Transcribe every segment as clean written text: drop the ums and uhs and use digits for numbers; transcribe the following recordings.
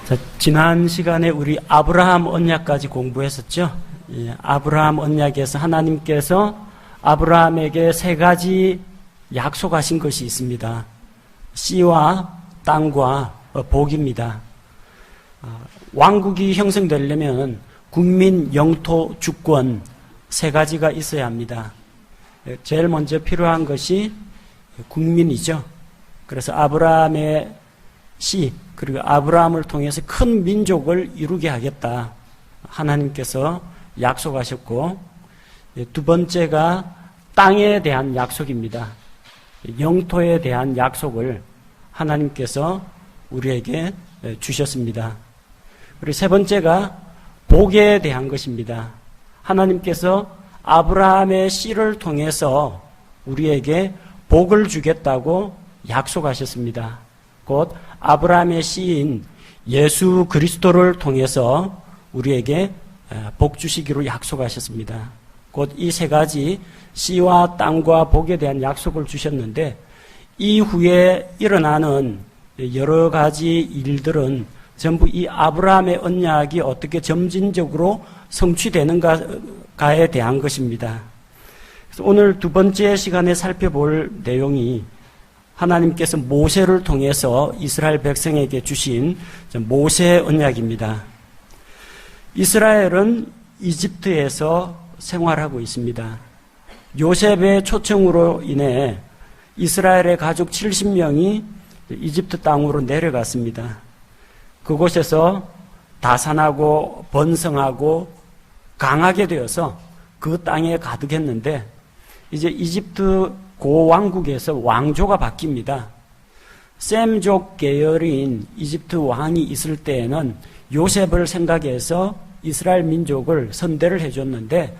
자, 지난 시간에 우리 아브라함 언약까지 공부했었죠. 아브라함 언약에서 하나님께서 아브라함에게 세 가지 약속하신 것이 있습니다. 씨와 땅과 복입니다. 왕국이 형성되려면 국민, 영토, 주권 세 가지가 있어야 합니다. 제일 먼저 필요한 것이 국민이죠. 그래서 아브라함의 씨, 그리고 아브라함을 통해서 큰 민족을 이루게 하겠다. 하나님께서 약속하셨고, 두 번째가 땅에 대한 약속입니다. 영토에 대한 약속을 하나님께서 우리에게 주셨습니다. 그리고 세 번째가 복에 대한 것입니다. 하나님께서 아브라함의 씨를 통해서 우리에게 복을 주겠다고 약속하셨습니다. 곧 아브라함의 씨인 예수 그리스도를 통해서 우리에게 복 주시기로 약속하셨습니다. 곧 이 세 가지 씨와 땅과 복에 대한 약속을 주셨는데, 이후에 일어나는 여러 가지 일들은 전부 이 아브라함의 언약이 어떻게 점진적으로 성취되는가에 대한 것입니다. 그래서 오늘 두 번째 시간에 살펴볼 내용이 하나님께서 모세를 통해서 이스라엘 백성에게 주신 모세 언약입니다. 이스라엘은 이집트에서 생활하고 있습니다. 요셉의 초청으로 인해 이스라엘의 가족 70명이 이집트 땅으로 내려갔습니다. 그곳에서 다산하고 번성하고 강하게 되어서 그 땅에 가득했는데, 이제 이집트 고왕국에서 왕조가 바뀝니다. 셈족 계열인 이집트 왕이 있을 때에는 요셉을 생각해서 이스라엘 민족을 선대를 해줬는데,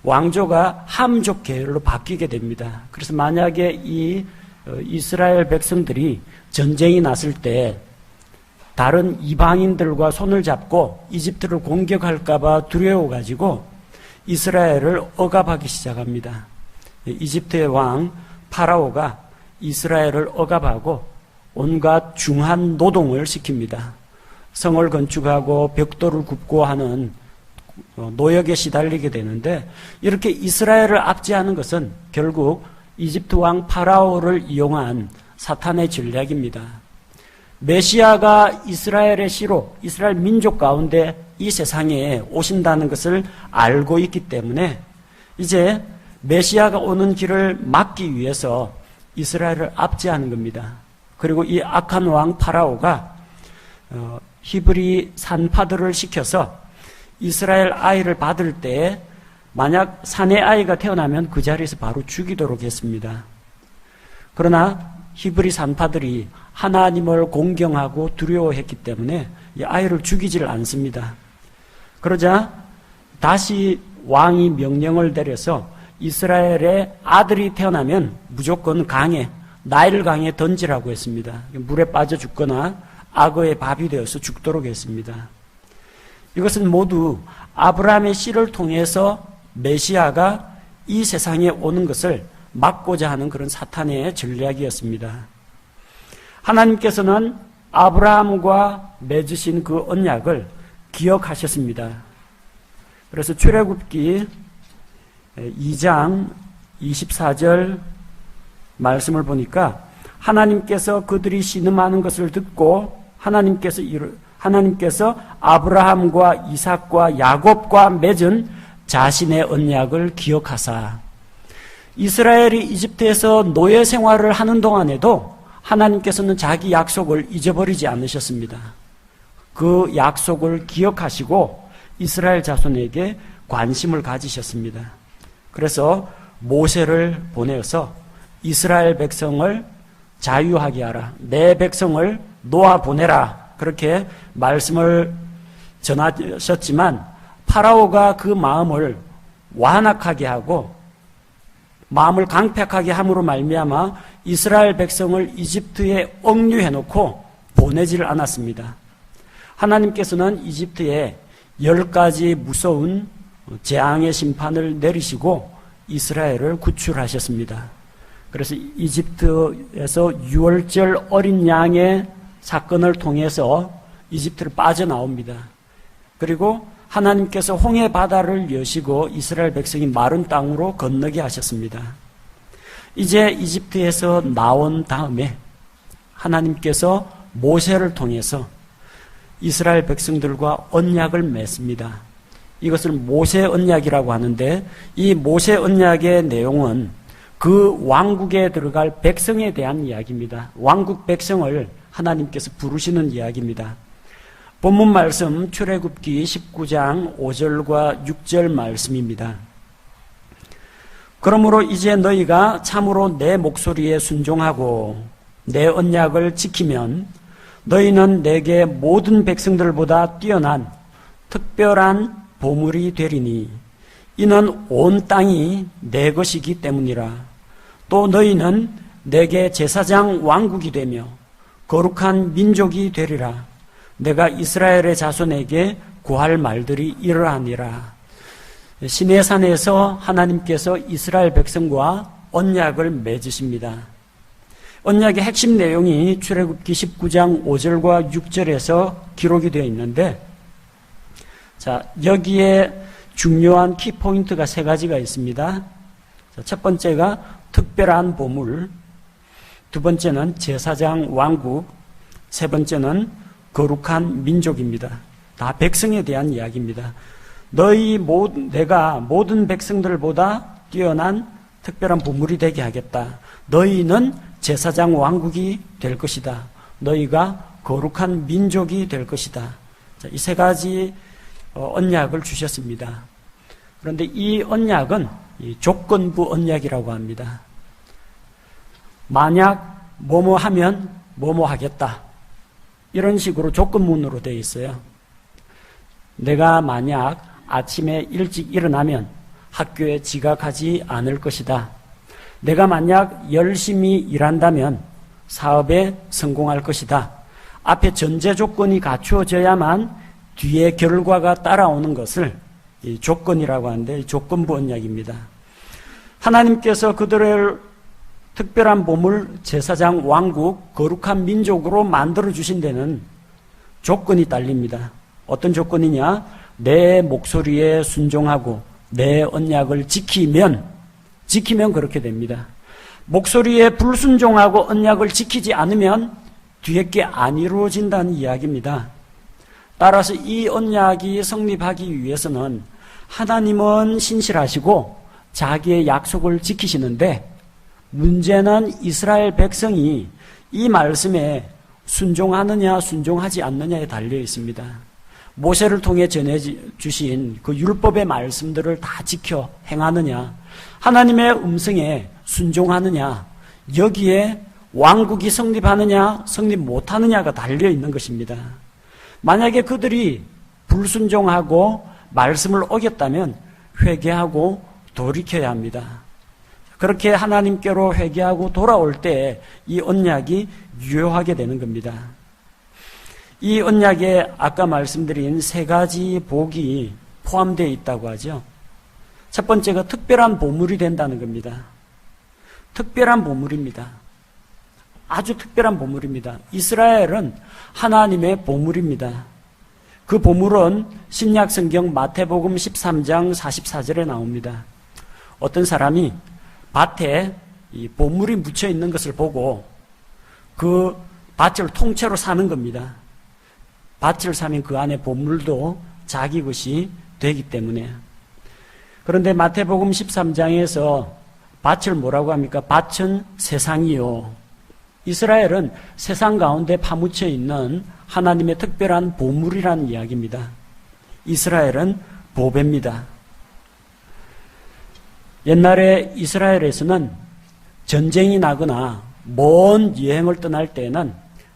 왕조가 함족 계열로 바뀌게 됩니다. 그래서 만약에 이 이스라엘 백성들이 전쟁이 났을 때 다른 이방인들과 손을 잡고 이집트를 공격할까봐 두려워가지고 이스라엘을 억압하기 시작합니다. 이집트의 왕 파라오가 이스라엘을 억압하고 온갖 중한 노동을 시킵니다. 성을 건축하고 벽돌을 굽고 하는 노역에 시달리게 되는데, 이렇게 이스라엘을 압제하는 것은 결국 이집트 왕 파라오를 이용한 사탄의 전략입니다. 메시아가 이스라엘의 씨로 이스라엘 민족 가운데 이 세상에 오신다는 것을 알고 있기 때문에 이제 메시아가 오는 길을 막기 위해서 이스라엘을 압제하는 겁니다. 그리고 이 악한 왕 파라오가 히브리 산파들을 시켜서 이스라엘 아이를 받을 때 만약 사내 아이가 태어나면 그 자리에서 바로 죽이도록 했습니다. 그러나 히브리 산파들이 하나님을 공경하고 두려워했기 때문에 이 아이를 죽이지를 않습니다. 그러자 다시 왕이 명령을 내려서 이스라엘의 아들이 태어나면 무조건 강에, 나일 강에 던지라고 했습니다. 물에 빠져 죽거나 악어의 밥이 되어서 죽도록 했습니다. 이것은 모두 아브라함의 씨를 통해서 메시아가 이 세상에 오는 것을 막고자 하는 그런 사탄의 전략이었습니다. 하나님께서는 아브라함과 맺으신 그 언약을 기억하셨습니다. 그래서 출애굽기 2장 24절 말씀을 보니까, 하나님께서 그들이 신음하는 것을 듣고 하나님께서 아브라함과 이삭과 야곱과 맺은 자신의 언약을 기억하사, 이스라엘이 이집트에서 노예 생활을 하는 동안에도 하나님께서는 자기 약속을 잊어버리지 않으셨습니다. 그 약속을 기억하시고 이스라엘 자손에게 관심을 가지셨습니다. 그래서 모세를 보내어서 이스라엘 백성을 자유하게 하라, 내 백성을 놓아 보내라, 그렇게 말씀을 전하셨지만 파라오가 그 마음을 완악하게 하고 마음을 강팍하게 함으로 말미암아 이스라엘 백성을 이집트에 억류해놓고 보내지를 않았습니다. 하나님께서는 이집트에 10가지 무서운 재앙의 심판을 내리시고 이스라엘을 구출하셨습니다. 그래서 이집트에서 유월절 어린 양의 사건을 통해서 이집트를 빠져나옵니다. 그리고 하나님께서 홍해 바다를 여시고 이스라엘 백성이 마른 땅으로 건너게 하셨습니다. 이제 이집트에서 나온 다음에 하나님께서 모세를 통해서 이스라엘 백성들과 언약을 맺습니다. 이것을 모세 언약이라고 하는데, 이 모세 언약의 내용은 그 왕국에 들어갈 백성에 대한 이야기입니다. 왕국 백성을 하나님께서 부르시는 이야기입니다. 본문 말씀 출애굽기 19장 5절과 6절 말씀입니다. 그러므로 이제 너희가 참으로 내 목소리에 순종하고 내 언약을 지키면 너희는 내게 모든 백성들보다 뛰어난 특별한 보물이 되리니 이는 온 땅이 내 것이기 때문이라. 또 너희는 내게 제사장 왕국이 되며 거룩한 민족이 되리라. 내가 이스라엘의 자손에게 구할 말들이 이러하니라. 시내산에서 하나님께서 이스라엘 백성과 언약을 맺으십니다. 언약의 핵심 내용이 출애굽기 19장 5절과 6절에서 기록이 되어 있는데, 자, 여기에 중요한 키포인트가 세 가지가 있습니다. 첫 번째가 특별한 보물, 두 번째는 제사장 왕국, 세 번째는 거룩한 민족입니다. 다 백성에 대한 이야기입니다. 내가 모든 백성들보다 뛰어난 특별한 보물이 되게 하겠다. 너희는 제사장 왕국이 될 것이다. 너희가 거룩한 민족이 될 것이다. 이 세 가지 언약을 주셨습니다. 그런데 이 언약은 조건부 언약이라고 합니다. 만약 뭐뭐 하면 뭐뭐 하겠다, 이런 식으로 조건문으로 되어 있어요. 내가 만약 아침에 일찍 일어나면 학교에 지각하지 않을 것이다. 내가 만약 열심히 일한다면 사업에 성공할 것이다. 앞에 전제 조건이 갖추어져야만 뒤에 결과가 따라오는 것을 조건이라고 하는데, 조건부 언약입니다. 하나님께서 그들을 특별한 보물, 제사장 왕국, 거룩한 민족으로 만들어주신 데는 조건이 딸립니다. 어떤 조건이냐? 내 목소리에 순종하고 내 언약을 지키면 그렇게 됩니다. 목소리에 불순종하고 언약을 지키지 않으면 뒤에 게 안 이루어진다는 이야기입니다. 따라서 이 언약이 성립하기 위해서는 하나님은 신실하시고 자기의 약속을 지키시는데, 문제는 이스라엘 백성이 이 말씀에 순종하느냐 순종하지 않느냐에 달려 있습니다. 모세를 통해 전해주신 그 율법의 말씀들을 다 지켜 행하느냐, 하나님의 음성에 순종하느냐, 여기에 왕국이 성립하느냐 성립 못하느냐가 달려 있는 것입니다. 만약에 그들이 불순종하고 말씀을 어겼다면 회개하고 돌이켜야 합니다. 그렇게 하나님께로 회개하고 돌아올 때 이 언약이 유효하게 되는 겁니다. 이 언약에 아까 말씀드린 세 가지 복이 포함되어 있다고 하죠. 첫 번째가 특별한 보물이 된다는 겁니다. 특별한 보물입니다. 아주 특별한 보물입니다. 이스라엘은 하나님의 보물입니다. 그 보물은 신약성경 마태복음 13장 44절에 나옵니다. 어떤 사람이 밭에 이 보물이 묻혀 있는 것을 보고 그 밭을 통째로 사는 겁니다. 밭을 사면 그 안에 보물도 자기 것이 되기 때문에. 그런데 마태복음 13장에서 밭을 뭐라고 합니까? 밭은 세상이요. 이스라엘은 세상 가운데 파묻혀 있는 하나님의 특별한 보물이라는 이야기입니다. 이스라엘은 보배입니다. 옛날에 이스라엘에서는 전쟁이 나거나 먼 여행을 떠날 때는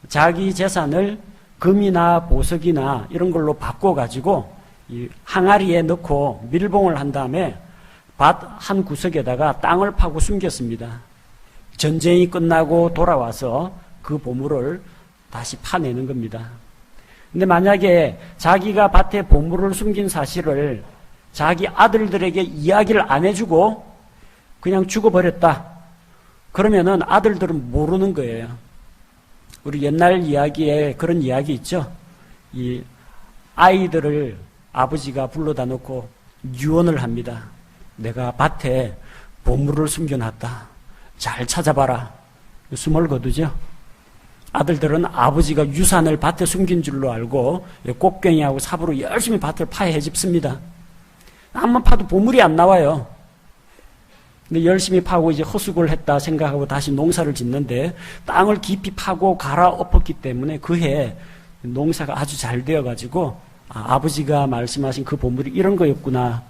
자기 재산을 금이나 보석이나 이런 걸로 바꿔가지고 이 항아리에 넣고 밀봉을 한 다음에 밭 한 구석에다가 땅을 파고 숨겼습니다. 전쟁이 끝나고 돌아와서 그 보물을 다시 파내는 겁니다. 근데 만약에 자기가 밭에 보물을 숨긴 사실을 자기 아들들에게 이야기를 안 해주고 그냥 죽어버렸다. 그러면은 아들들은 모르는 거예요. 우리 옛날 이야기에 그런 이야기 있죠. 이 아이들을 아버지가 불러다 놓고 유언을 합니다. 내가 밭에 보물을 숨겨놨다. 잘 찾아봐라. 숨을 거두죠. 아들들은 아버지가 유산을 밭에 숨긴 줄로 알고 꽃괭이하고 삽으로 열심히 밭을 파헤집습니다. 한번 파도 보물이 안 나와요. 근데 열심히 파고 이제 허수고를 했다 생각하고 다시 농사를 짓는데 땅을 깊이 파고 갈아엎었기 때문에 그해 농사가 아주 잘 되어가지고 아버지가 말씀하신 그 보물이 이런 거였구나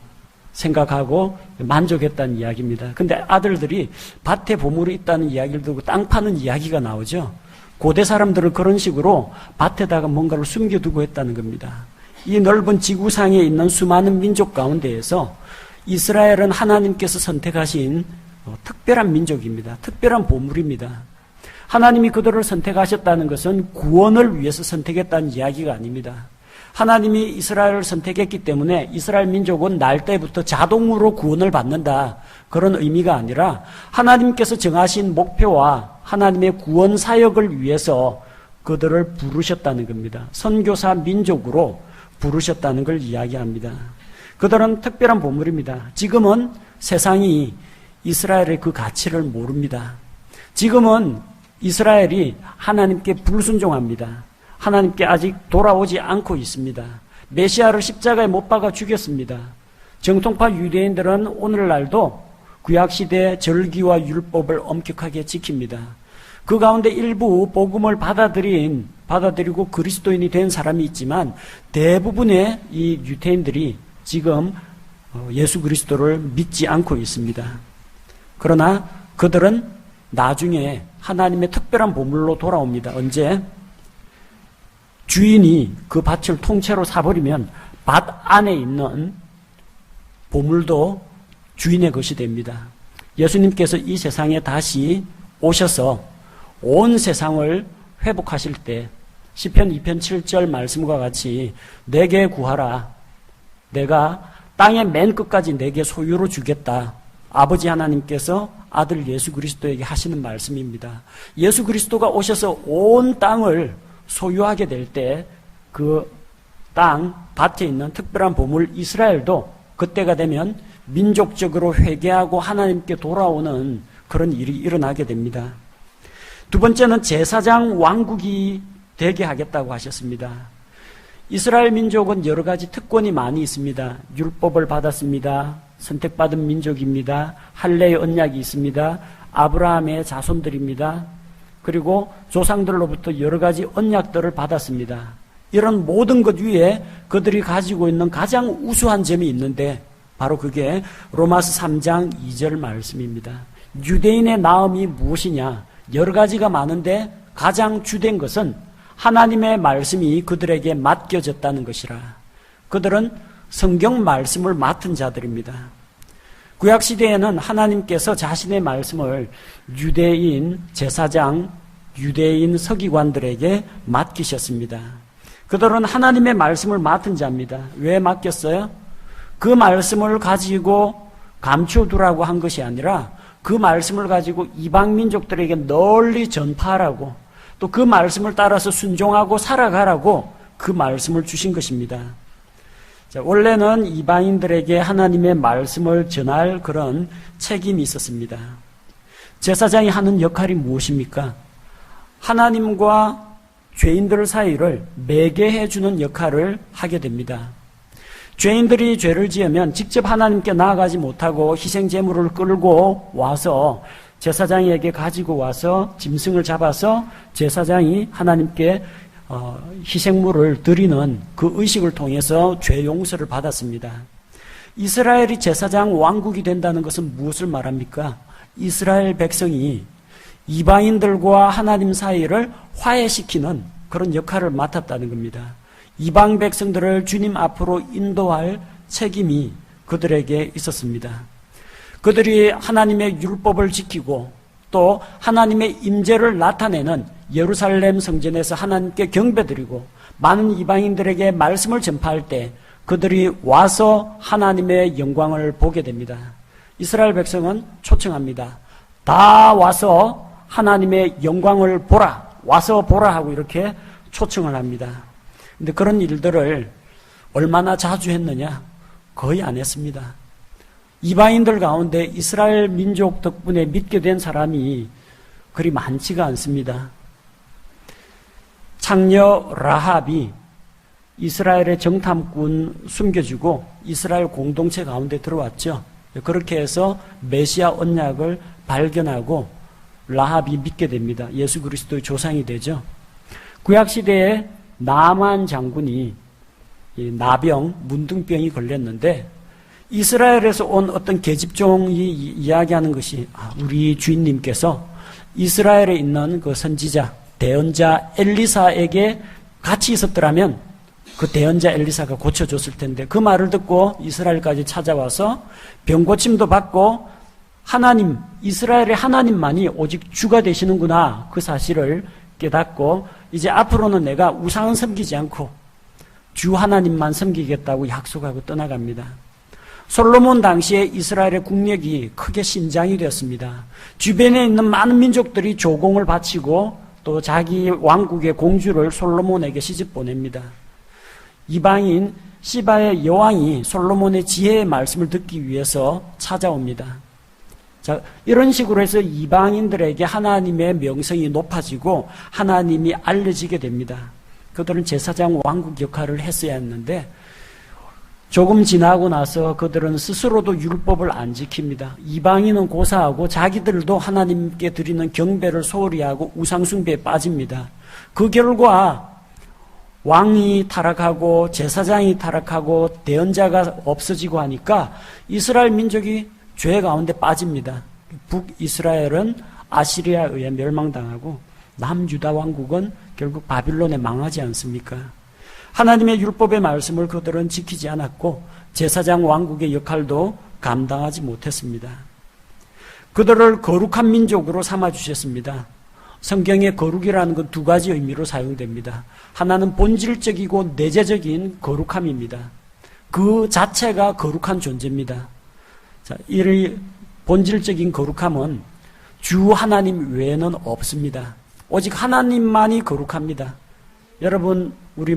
생각하고 만족했다는 이야기입니다. 근데 아들들이 밭에 보물이 있다는 이야기를 듣고 땅 파는 이야기가 나오죠. 고대 사람들은 그런 식으로 밭에다가 뭔가를 숨겨두고 했다는 겁니다. 이 넓은 지구상에 있는 수많은 민족 가운데에서 이스라엘은 하나님께서 선택하신 특별한 민족입니다. 특별한 보물입니다. 하나님이 그들을 선택하셨다는 것은 구원을 위해서 선택했다는 이야기가 아닙니다. 하나님이 이스라엘을 선택했기 때문에 이스라엘 민족은 날 때부터 자동으로 구원을 받는다. 그런 의미가 아니라 하나님께서 정하신 목표와 하나님의 구원 사역을 위해서 그들을 부르셨다는 겁니다. 선교사 민족으로 부르셨다는 걸 이야기합니다. 그들은 특별한 보물입니다. 지금은 세상이 이스라엘의 그 가치를 모릅니다. 지금은 이스라엘이 하나님께 불순종합니다. 하나님께 아직 돌아오지 않고 있습니다. 메시아를 십자가에 못 박아 죽였습니다. 정통파 유대인들은 오늘날도 구약시대 절기와 율법을 엄격하게 지킵니다. 그 가운데 일부 복음을 받아들이고 그리스도인이 된 사람이 있지만 대부분의 이 유대인들이 지금 예수 그리스도를 믿지 않고 있습니다. 그러나 그들은 나중에 하나님의 특별한 보물로 돌아옵니다. 언제? 주인이 그 밭을 통째로 사버리면 밭 안에 있는 보물도 주인의 것이 됩니다. 예수님께서 이 세상에 다시 오셔서 온 세상을 회복하실 때 시편 2편 7절 말씀과 같이 내게 구하라. 내가 땅의 맨 끝까지 내게 소유로 주겠다. 아버지 하나님께서 아들 예수 그리스도에게 하시는 말씀입니다. 예수 그리스도가 오셔서 온 땅을 소유하게 될 때 그 땅, 밭에 있는 특별한 보물 이스라엘도 그때가 되면 민족적으로 회개하고 하나님께 돌아오는 그런 일이 일어나게 됩니다. 두 번째는 제사장 왕국이 되게 하겠다고 하셨습니다. 이스라엘 민족은 여러 가지 특권이 많이 있습니다. 율법을 받았습니다. 선택받은 민족입니다. 할례의 언약이 있습니다. 아브라함의 자손들입니다. 그리고 조상들로부터 여러 가지 언약들을 받았습니다. 이런 모든 것 위에 그들이 가지고 있는 가장 우수한 점이 있는데 바로 그게 로마서 3장 2절 말씀입니다. 유대인의 나음이 무엇이냐? 여러 가지가 많은데 가장 주된 것은 하나님의 말씀이 그들에게 맡겨졌다는 것이라. 그들은 성경 말씀을 맡은 자들입니다. 구약시대에는 하나님께서 자신의 말씀을 유대인 제사장, 유대인 서기관들에게 맡기셨습니다. 그들은 하나님의 말씀을 맡은 자입니다. 왜 맡겼어요? 그 말씀을 가지고 감춰두라고 한 것이 아니라 그 말씀을 가지고 이방 민족들에게 널리 전파하라고 또 그 말씀을 따라서 순종하고 살아가라고 그 말씀을 주신 것입니다. 자, 원래는 이방인들에게 하나님의 말씀을 전할 그런 책임이 있었습니다. 제사장이 하는 역할이 무엇입니까? 하나님과 죄인들 사이를 매개해 주는 역할을 하게 됩니다. 죄인들이 죄를 지으면 직접 하나님께 나아가지 못하고 희생 제물을 끌고 와서 제사장에게 가지고 와서 짐승을 잡아서 제사장이 하나님께 희생물을 드리는 그 의식을 통해서 죄 용서를 받았습니다. 이스라엘이 제사장 왕국이 된다는 것은 무엇을 말합니까? 이스라엘 백성이 이방인들과 하나님 사이를 화해시키는 그런 역할을 맡았다는 겁니다. 이방 백성들을 주님 앞으로 인도할 책임이 그들에게 있었습니다. 그들이 하나님의 율법을 지키고 또 하나님의 임재를 나타내는 예루살렘 성전에서 하나님께 경배드리고 많은 이방인들에게 말씀을 전파할 때 그들이 와서 하나님의 영광을 보게 됩니다. 이스라엘 백성은 초청합니다. 다 와서 하나님의 영광을 보라, 와서 보라 하고 이렇게 초청을 합니다. 근데 그런 일들을 얼마나 자주 했느냐? 거의 안 했습니다. 이방인들 가운데 이스라엘 민족 덕분에 믿게 된 사람이 그리 많지가 않습니다. 창녀 라합이 이스라엘의 정탐꾼 숨겨주고 이스라엘 공동체 가운데 들어왔죠. 그렇게 해서 메시아 언약을 발견하고 라합이 믿게 됩니다. 예수 그리스도의 조상이 되죠. 구약시대에 나만 장군이 나병, 문둥병이 걸렸는데 이스라엘에서 온 어떤 계집종이 이야기하는 것이 우리 주인님께서 이스라엘에 있는 그 선지자, 대언자 엘리사에게 같이 있었더라면 그 대언자 엘리사가 고쳐줬을 텐데 그 말을 듣고 이스라엘까지 찾아와서 병고침도 받고 하나님, 이스라엘의 하나님만이 오직 주가 되시는구나 그 사실을 깨닫고 이제 앞으로는 내가 우상은 섬기지 않고 주 하나님만 섬기겠다고 약속하고 떠나갑니다. 솔로몬 당시에 이스라엘의 국력이 크게 신장이 되었습니다. 주변에 있는 많은 민족들이 조공을 바치고 또 자기 왕국의 공주를 솔로몬에게 시집 보냅니다. 이방인 시바의 여왕이 솔로몬의 지혜의 말씀을 듣기 위해서 찾아옵니다. 자, 이런 식으로 해서 이방인들에게 하나님의 명성이 높아지고 하나님이 알려지게 됩니다. 그들은 제사장 왕국 역할을 했어야 했는데 조금 지나고 나서 그들은 스스로도 율법을 안 지킵니다. 이방인은 고사하고 자기들도 하나님께 드리는 경배를 소홀히 하고 우상숭배에 빠집니다. 그 결과 왕이 타락하고 제사장이 타락하고 대언자가 없어지고 하니까 이스라엘 민족이 죄 가운데 빠집니다. 북이스라엘은 아시리아에 의해 멸망당하고 남유다 왕국은 결국 바빌론에 망하지 않습니까? 하나님의 율법의 말씀을 그들은 지키지 않았고 제사장 왕국의 역할도 감당하지 못했습니다. 그들을 거룩한 민족으로 삼아주셨습니다. 성경에 거룩이라는 건 두 가지 의미로 사용됩니다. 하나는 본질적이고 내재적인 거룩함입니다. 그 자체가 거룩한 존재입니다. 자, 이 본질적인 거룩함은 주 하나님 외에는 없습니다. 오직 하나님만이 거룩합니다. 여러분, 우리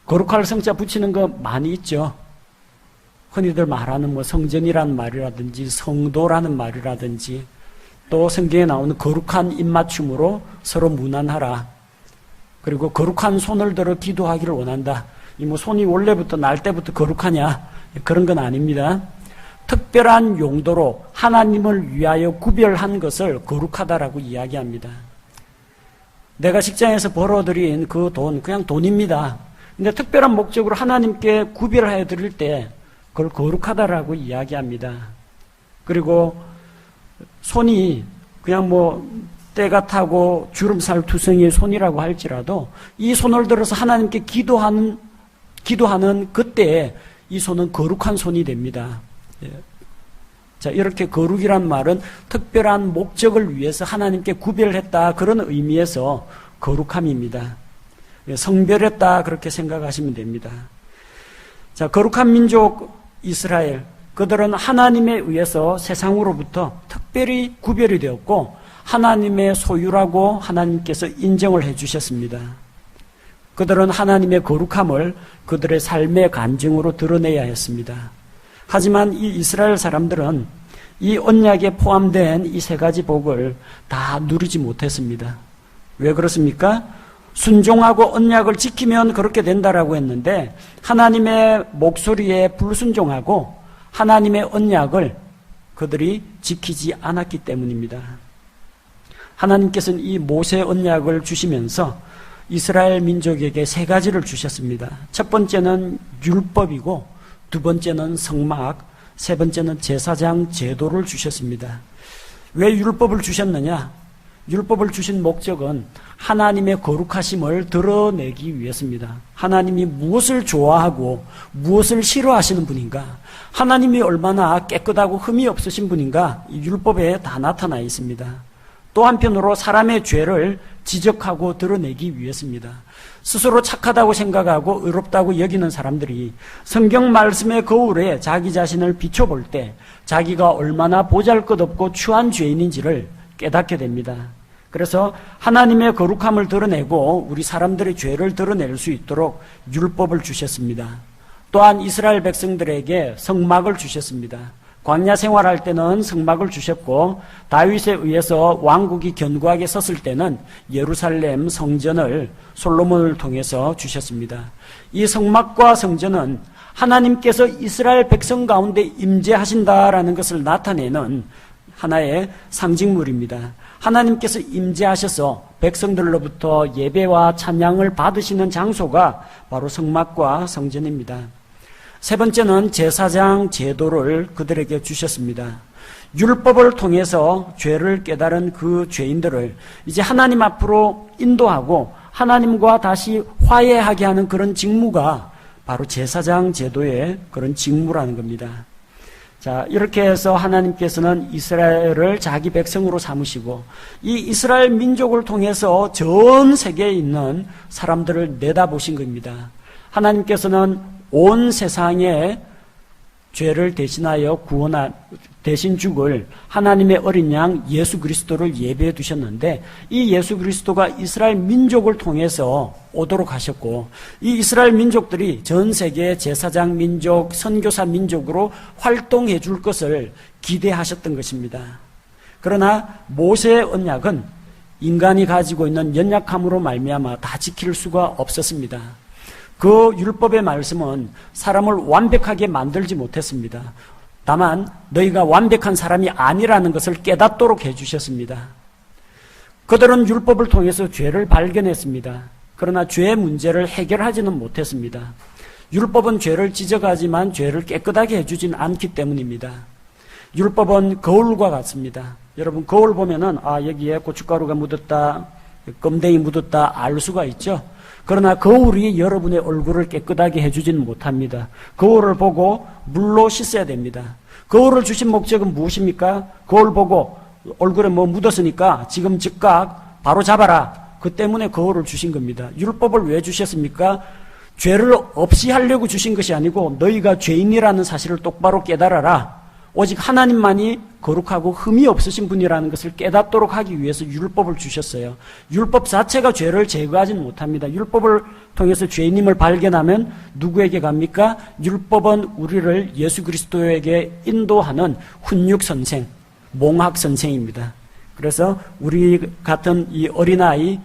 거룩할 성자 붙이는 거 많이 있죠. 흔히들 말하는 성전이라는 말이라든지 성도라는 말이라든지 또 성경에 나오는 거룩한 입맞춤으로 서로 무난하라. 그리고 거룩한 손을 들어 기도하기를 원한다. 손이 원래부터 날 때부터 거룩하냐? 그런 건 아닙니다. 특별한 용도로 하나님을 위하여 구별한 것을 거룩하다라고 이야기합니다. 내가 직장에서 벌어들인 그 돈, 그냥 돈입니다. 근데 특별한 목적으로 하나님께 구별하여 드릴 때 그걸 거룩하다라고 이야기합니다. 그리고 손이 그냥 때가 타고 주름살 투성이의 손이라고 할지라도 이 손을 들어서 하나님께 기도하는 그때에 이 손은 거룩한 손이 됩니다. 자, 이렇게 거룩이란 말은 특별한 목적을 위해서 하나님께 구별했다 그런 의미에서 거룩함입니다. 성별했다 그렇게 생각하시면 됩니다. 자, 거룩한 민족 이스라엘, 그들은 하나님에 의해서 세상으로부터 특별히 구별이 되었고 하나님의 소유라고 하나님께서 인정을 해주셨습니다. 그들은 하나님의 거룩함을 그들의 삶의 간증으로 드러내야 했습니다. 하지만 이 이스라엘 사람들은 이 언약에 포함된 이 세 가지 복을 다 누리지 못했습니다. 왜 그렇습니까? 순종하고 언약을 지키면 그렇게 된다라고 했는데 하나님의 목소리에 불순종하고 하나님의 언약을 그들이 지키지 않았기 때문입니다. 하나님께서는 이 모세 언약을 주시면서 이스라엘 민족에게 세 가지를 주셨습니다. 첫 번째는 율법이고 두 번째는 성막, 세 번째는 제사장 제도를 주셨습니다. 왜 율법을 주셨느냐? 율법을 주신 목적은 하나님의 거룩하심을 드러내기 위해서입니다. 하나님이 무엇을 좋아하고 무엇을 싫어하시는 분인가? 하나님이 얼마나 깨끗하고 흠이 없으신 분인가? 이 율법에 다 나타나 있습니다. 또 한편으로 사람의 죄를 지적하고 드러내기 위해서입니다. 스스로 착하다고 생각하고 의롭다고 여기는 사람들이 성경 말씀의 거울에 자기 자신을 비춰볼 때 자기가 얼마나 보잘것없고 추한 죄인인지를 깨닫게 됩니다. 그래서 하나님의 거룩함을 드러내고 우리 사람들의 죄를 드러낼 수 있도록 율법을 주셨습니다. 또한 이스라엘 백성들에게 성막을 주셨습니다. 광야 생활할 때는 성막을 주셨고 다윗에 의해서 왕국이 견고하게 섰을 때는 예루살렘 성전을 솔로몬을 통해서 주셨습니다. 이 성막과 성전은 하나님께서 이스라엘 백성 가운데 임재하신다라는 것을 나타내는 하나의 상징물입니다. 하나님께서 임재하셔서 백성들로부터 예배와 찬양을 받으시는 장소가 바로 성막과 성전입니다. 세 번째는 제사장 제도를 그들에게 주셨습니다. 율법을 통해서 죄를 깨달은 그 죄인들을 이제 하나님 앞으로 인도하고 하나님과 다시 화해하게 하는 그런 직무가 바로 제사장 제도의 그런 직무라는 겁니다. 자, 이렇게 해서 하나님께서는 이스라엘을 자기 백성으로 삼으시고 이 이스라엘 민족을 통해서 전 세계에 있는 사람들을 내다보신 겁니다. 하나님께서는 온 세상의 죄를 대신하여 대신 죽을 하나님의 어린 양 예수 그리스도를 예배해 두셨는데 이 예수 그리스도가 이스라엘 민족을 통해서 오도록 하셨고 이 이스라엘 민족들이 전 세계 제사장 민족, 선교사 민족으로 활동해 줄 것을 기대하셨던 것입니다. 그러나 모세의 언약은 인간이 가지고 있는 연약함으로 말미암아 다 지킬 수가 없었습니다. 그 율법의 말씀은 사람을 완벽하게 만들지 못했습니다. 다만 너희가 완벽한 사람이 아니라는 것을 깨닫도록 해주셨습니다. 그들은 율법을 통해서 죄를 발견했습니다. 그러나 죄의 문제를 해결하지는 못했습니다. 율법은 죄를 지적하지만 죄를 깨끗하게 해주진 않기 때문입니다. 율법은 거울과 같습니다. 여러분 거울 보면은 여기에 고춧가루가 묻었다, 껌댕이 묻었다 알 수가 있죠. 그러나 거울이 여러분의 얼굴을 깨끗하게 해주지는 못합니다. 거울을 보고 물로 씻어야 됩니다. 거울을 주신 목적은 무엇입니까? 거울 보고 얼굴에 뭐 묻었으니까 지금 즉각 바로 잡아라. 그 때문에 거울을 주신 겁니다. 율법을 왜 주셨습니까? 죄를 없이 하려고 주신 것이 아니고 너희가 죄인이라는 사실을 똑바로 깨달아라. 오직 하나님만이 거룩하고 흠이 없으신 분이라는 것을 깨닫도록 하기 위해서 율법을 주셨어요. 율법 자체가 죄를 제거하지는 못합니다. 율법을 통해서 죄인임을 발견하면 누구에게 갑니까? 율법은 우리를 예수 그리스도에게 인도하는 훈육선생, 몽학선생입니다. 그래서 우리 같은 이 어린아이를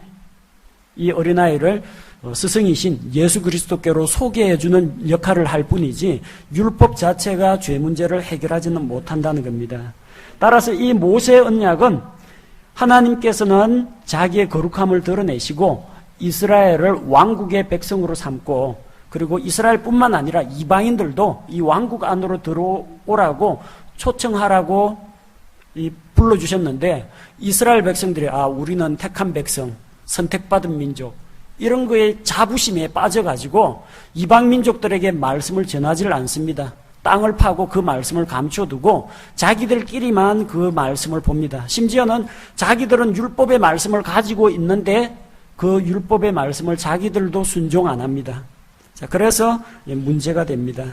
스승이신 예수 그리스도께로 소개해주는 역할을 할 뿐이지 율법 자체가 죄 문제를 해결하지는 못한다는 겁니다. 따라서 이 모세의 언약은 하나님께서는 자기의 거룩함을 드러내시고 이스라엘을 왕국의 백성으로 삼고 그리고 이스라엘뿐만 아니라 이방인들도 이 왕국 안으로 들어오라고 초청하라고 불러주셨는데 이스라엘 백성들이 우리는 택한 백성, 선택받은 민족 이런 거에 자부심에 빠져가지고 이방 민족들에게 말씀을 전하지를 않습니다. 땅을 파고 그 말씀을 감춰두고 자기들끼리만 그 말씀을 봅니다. 심지어는 자기들은 율법의 말씀을 가지고 있는데 그 율법의 말씀을 자기들도 순종 안 합니다. 자, 그래서 문제가 됩니다.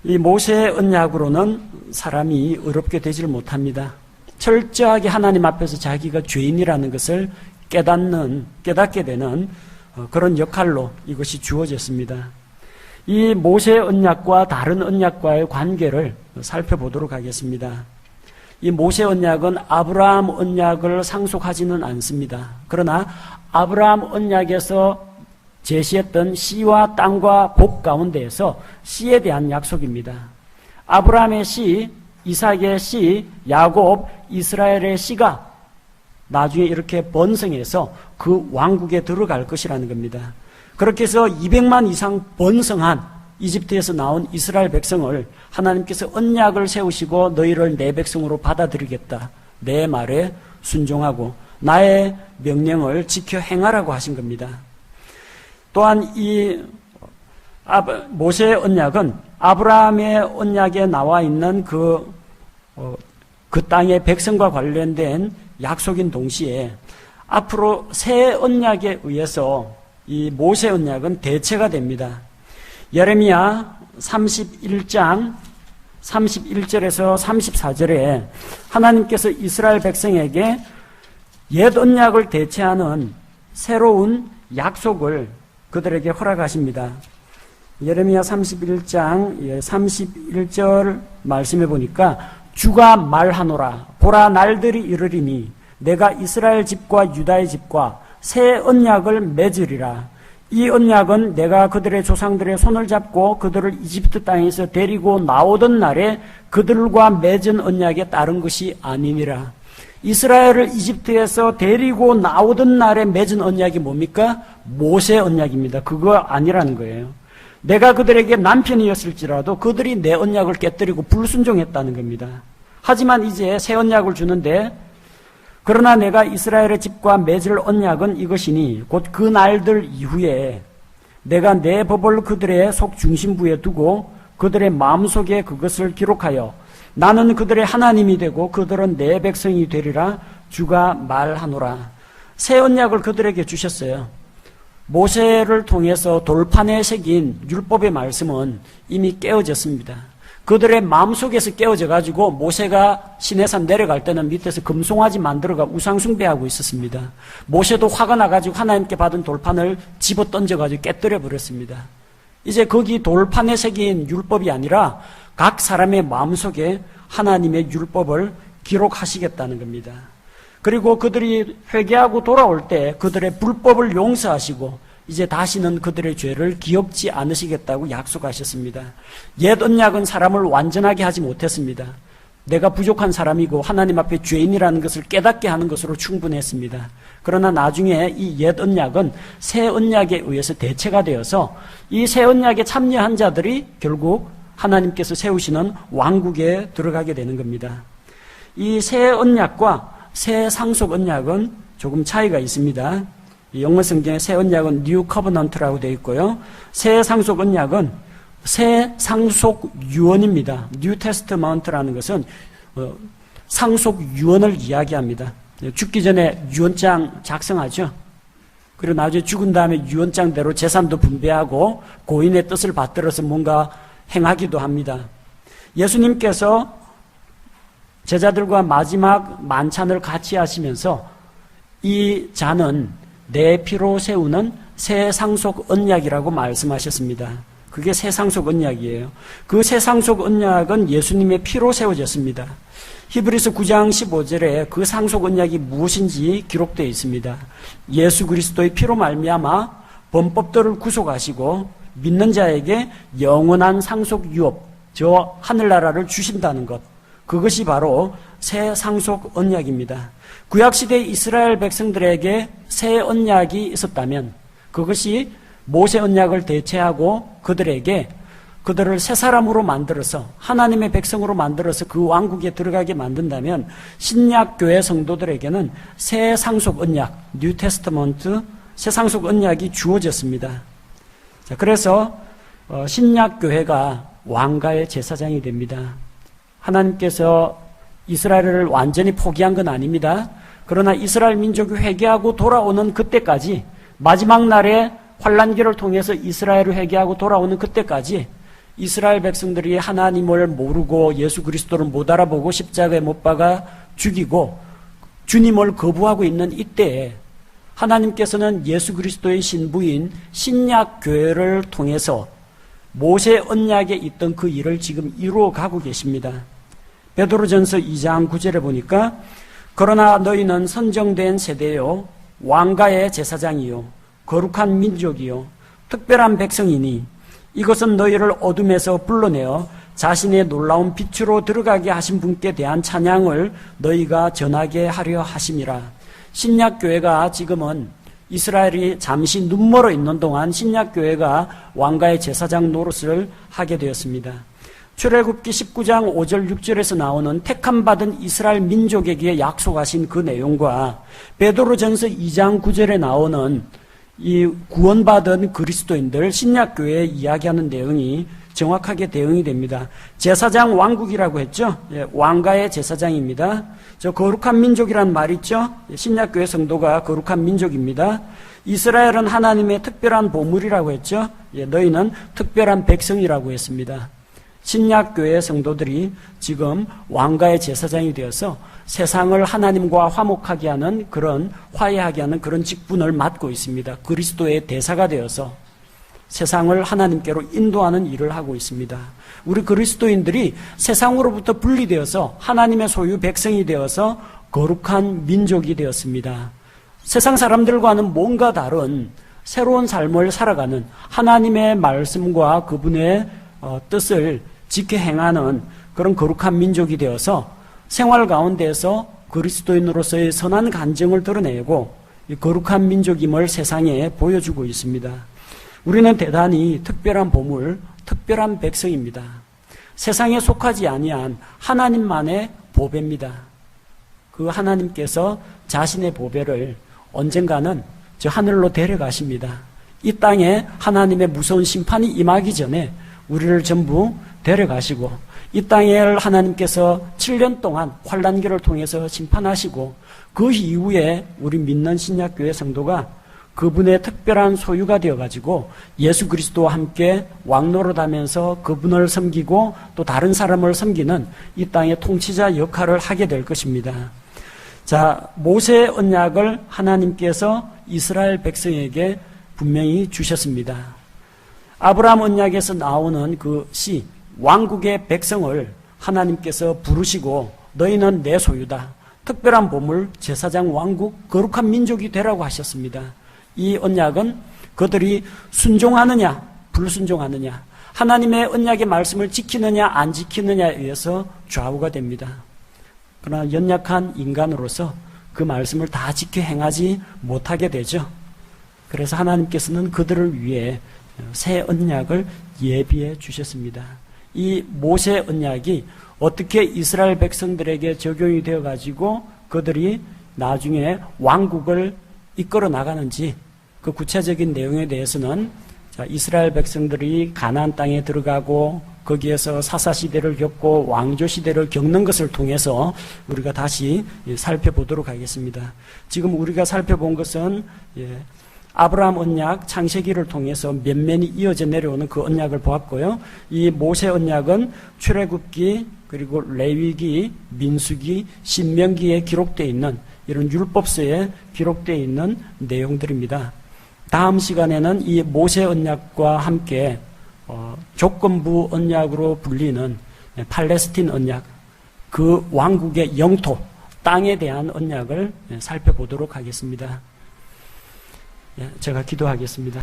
이 모세의 언약으로는 사람이 의롭게 되지를 못합니다. 철저하게 하나님 앞에서 자기가 죄인이라는 것을 깨닫게 되는 그런 역할로 이것이 주어졌습니다. 이 모세의 언약과 다른 언약과의 관계를 살펴보도록 하겠습니다. 이 모세의 언약은 아브라함 언약을 상속하지는 않습니다. 그러나 아브라함 언약에서 제시했던 씨와 땅과 복 가운데에서 씨에 대한 약속입니다. 아브라함의 씨, 이삭의 씨, 야곱, 이스라엘의 씨가 나중에 이렇게 번성해서 그 왕국에 들어갈 것이라는 겁니다. 그렇게 해서 200만 이상 번성한 이집트에서 나온 이스라엘 백성을 하나님께서 언약을 세우시고 너희를 내 백성으로 받아들이겠다. 내 말에 순종하고 나의 명령을 지켜 행하라고 하신 겁니다. 또한 이 모세의 언약은 아브라함의 언약에 나와 있는 그 땅의 백성과 관련된 약속인 동시에 앞으로 새 언약에 의해서 이 모세 언약은 대체가 됩니다. 예레미야 31장 31절에서 34절에 하나님께서 이스라엘 백성에게 옛 언약을 대체하는 새로운 약속을 그들에게 허락하십니다. 예레미야 31장 31절 말씀해 보니까 주가 말하노라 보라 날들이 이르리니 내가 이스라엘 집과 유다의 집과 새 언약을 맺으리라. 이 언약은 내가 그들의 조상들의 손을 잡고 그들을 이집트 땅에서 데리고 나오던 날에 그들과 맺은 언약에 따른 것이 아니니라. 이스라엘을 이집트에서 데리고 나오던 날에 맺은 언약이 뭡니까? 모세 언약입니다. 그거 아니라는 거예요. 내가 그들에게 남편이었을지라도 그들이 내 언약을 깨뜨리고 불순종했다는 겁니다. 하지만 이제 새 언약을 주는데 그러나 내가 이스라엘의 집과 맺을 언약은 이것이니 곧 그 날들 이후에 내가 내 법을 그들의 속 중심부에 두고 그들의 마음속에 그것을 기록하여 나는 그들의 하나님이 되고 그들은 내 백성이 되리라 주가 말하노라. 새 언약을 그들에게 주셨어요. 모세를 통해서 돌판에 새긴 율법의 말씀은 이미 깨어졌습니다. 그들의 마음속에서 깨어져 가지고 모세가 시내산 내려갈 때는 밑에서 금송아지 만들어가 우상 숭배하고 있었습니다. 모세도 화가 나가지고 하나님께 받은 돌판을 집어 던져가지고 깨뜨려 버렸습니다. 이제 거기 돌판에 새긴 율법이 아니라 각 사람의 마음속에 하나님의 율법을 기록하시겠다는 겁니다. 그리고 그들이 회개하고 돌아올 때 그들의 불법을 용서하시고 이제 다시는 그들의 죄를 기억지 않으시겠다고 약속하셨습니다. 옛 언약은 사람을 완전하게 하지 못했습니다. 내가 부족한 사람이고 하나님 앞에 죄인이라는 것을 깨닫게 하는 것으로 충분했습니다. 그러나 나중에 이 옛 언약은 새 언약에 의해서 대체가 되어서 이 새 언약에 참여한 자들이 결국 하나님께서 세우시는 왕국에 들어가게 되는 겁니다. 이 새 언약과 새 상속 언약은 조금 차이가 있습니다. 영어 성경에 새 언약은 뉴 커버넌트라고 되어 있고요. 새 상속 언약은 새 상속 유언입니다. 뉴 테스트먼트라는 것은 상속 유언을 이야기합니다. 죽기 전에 유언장 작성하죠. 그리고 나중에 죽은 다음에 유언장대로 재산도 분배하고 고인의 뜻을 받들어서 뭔가 행하기도 합니다. 예수님께서 제자들과 마지막 만찬을 같이 하시면서 이 잔은 내 피로 세우는 새 상속 언약이라고 말씀하셨습니다. 그게 새 상속 언약이에요. 그 새 상속 언약은 예수님의 피로 세워졌습니다. 히브리서 9장 15절에 그 상속 언약이 무엇인지 기록되어 있습니다. 예수 그리스도의 피로 말미암아 범법도를 구속하시고 믿는 자에게 영원한 상속 유업, 저 하늘나라를 주신다는 것, 그것이 바로 새 상속 언약입니다. 구약시대 이스라엘 백성들에게 새 언약이 있었다면 그것이 모세 언약을 대체하고 그들을 새 사람으로 만들어서 하나님의 백성으로 만들어서 그 왕국에 들어가게 만든다면 신약 교회 성도들에게는 새 상속 언약, 뉴 테스트먼트, 새 상속 언약이 주어졌습니다. 자, 그래서 신약 교회가 왕가의 제사장이 됩니다. 하나님께서 이스라엘을 완전히 포기한 건 아닙니다. 그러나 이스라엘 민족이 회개하고 돌아오는 그때까지, 마지막 날에 환란기를 통해서 이스라엘을 회개하고 돌아오는 그때까지 이스라엘 백성들이 하나님을 모르고 예수 그리스도를 못 알아보고 십자가에 못 박아 죽이고 주님을 거부하고 있는 이때에 하나님께서는 예수 그리스도의 신부인 신약 교회를 통해서 모세 언약에 있던 그 일을 지금 이루어 가고 계십니다. 베드로전서 2장 9절에 보니까 그러나 너희는 선정된 세대요 왕가의 제사장이요 거룩한 민족이요 특별한 백성이니 이것은 너희를 어둠에서 불러내어 자신의 놀라운 빛으로 들어가게 하신 분께 대한 찬양을 너희가 전하게 하려 하심이라. 신약교회가 지금은 이스라엘이 잠시 눈멀어 있는 동안 신약교회가 왕가의 제사장 노릇을 하게 되었습니다. 출애굽기 19장 5절 6절에서 나오는 택함받은 이스라엘 민족에게 약속하신 그 내용과 베드로전서 2장 9절에 나오는 이 구원받은 그리스도인들 신약교회에 이야기하는 내용이 정확하게 대응이 됩니다. 제사장 왕국이라고 했죠. 왕가의 제사장입니다. 저 거룩한 민족이란 말 있죠. 신약교회 성도가 거룩한 민족입니다. 이스라엘은 하나님의 특별한 보물이라고 했죠. 너희는 특별한 백성이라고 했습니다. 신약교회 성도들이 지금 왕가의 제사장이 되어서 세상을 하나님과 화목하게 하는 그런 화해하게 하는 그런 직분을 맡고 있습니다. 그리스도의 대사가 되어서 세상을 하나님께로 인도하는 일을 하고 있습니다. 우리 그리스도인들이 세상으로부터 분리되어서 하나님의 소유 백성이 되어서 거룩한 민족이 되었습니다. 세상 사람들과는 뭔가 다른 새로운 삶을 살아가는 하나님의 말씀과 그분의 뜻을 지켜 행하는 그런 거룩한 민족이 되어서 생활 가운데에서 그리스도인으로서의 선한 간증을 드러내고 거룩한 민족임을 세상에 보여주고 있습니다. 우리는 대단히 특별한 보물, 특별한 백성입니다. 세상에 속하지 아니한 하나님만의 보배입니다. 그 하나님께서 자신의 보배를 언젠가는 저 하늘로 데려가십니다. 이 땅에 하나님의 무서운 심판이 임하기 전에 우리를 전부 데려가시고 이 땅에 하나님께서 7년 동안 환란기를 통해서 심판하시고 그 이후에 우리 믿는 신약교회 성도가 그분의 특별한 소유가 되어가지고 예수 그리스도와 함께 왕노릇하면서 그분을 섬기고 또 다른 사람을 섬기는 이 땅의 통치자 역할을 하게 될 것입니다. 자, 모세의 언약을 하나님께서 이스라엘 백성에게 분명히 주셨습니다. 아브라함 언약에서 나오는 그 시, 왕국의 백성을 하나님께서 부르시고 너희는 내 소유다. 특별한 보물, 제사장 왕국, 거룩한 민족이 되라고 하셨습니다. 이 언약은 그들이 순종하느냐, 불순종하느냐, 하나님의 언약의 말씀을 지키느냐, 안 지키느냐에 의해서 좌우가 됩니다. 그러나 연약한 인간으로서 그 말씀을 다 지켜 행하지 못하게 되죠. 그래서 하나님께서는 그들을 위해 새 언약을 예비해 주셨습니다. 이 모세 언약이 어떻게 이스라엘 백성들에게 적용이 되어 가지고 그들이 나중에 왕국을 이끌어 나가는지 그 구체적인 내용에 대해서는 이스라엘 백성들이 가나안 땅에 들어가고 거기에서 사사시대를 겪고 왕조시대를 겪는 것을 통해서 우리가 다시 살펴보도록 하겠습니다. 지금 우리가 살펴본 것은 아브라함 언약, 창세기를 통해서 면면이 이어져 내려오는 그 언약을 보았고요. 이 모세 언약은 출애굽기, 그리고 레위기, 민수기, 신명기에 기록되어 있는 이런 율법서에 기록되어 있는 내용들입니다. 다음 시간에는 이 모세 언약과 함께 조건부 언약으로 불리는 팔레스틴 언약, 그 왕국의 영토, 땅에 대한 언약을 살펴보도록 하겠습니다. 제가 기도하겠습니다.